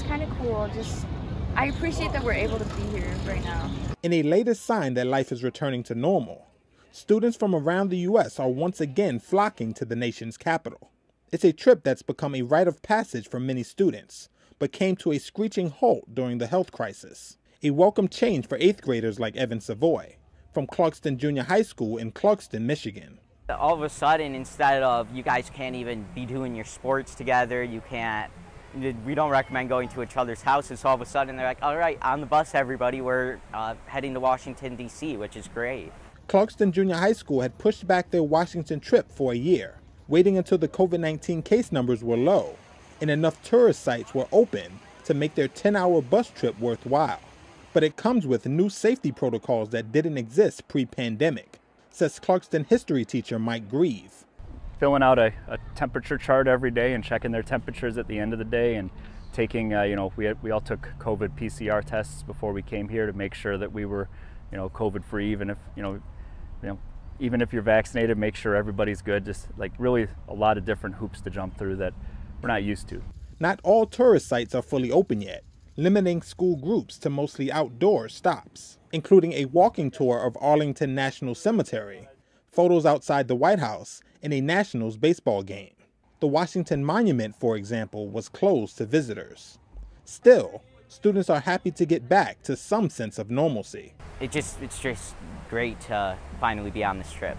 kind of cool. Just, I appreciate that we're able to be here right now. In a latest sign that life is returning to normal, students from around the U.S. are once again flocking to the nation's capital. It's a trip that's become a rite of passage for many students, but came to a screeching halt during the health crisis. A welcome change for 8th graders like Evan Savoy from Clarkston Junior High School in Clarkston, Michigan. All of a sudden, instead of you guys can't even be doing your sports together, we don't recommend going to each other's houses, so all of a sudden they're like, all right, on the bus everybody, we're heading to Washington, D.C., which is great. Clarkston Junior High School had pushed back their Washington trip for a year, waiting until the COVID-19 case numbers were low and enough tourist sites were open to make their 10-hour bus trip worthwhile. But it comes with new safety protocols that didn't exist pre-pandemic, says Clarkston history teacher Mike Grieve. Filling out a temperature chart every day and checking their temperatures at the end of the day, and taking, we all took COVID PCR tests before we came here to make sure that we were, COVID free. Even if, even if you're vaccinated, make sure everybody's good. Just like really a lot of different hoops to jump through that we're not used to. Not all tourist sites are fully open yet, limiting school groups to mostly outdoor stops, including a walking tour of Arlington National Cemetery, photos outside the White House, and a Nationals baseball game. The Washington Monument, for example, was closed to visitors. Still, students are happy to get back to some sense of normalcy. It's just great to finally be on this trip.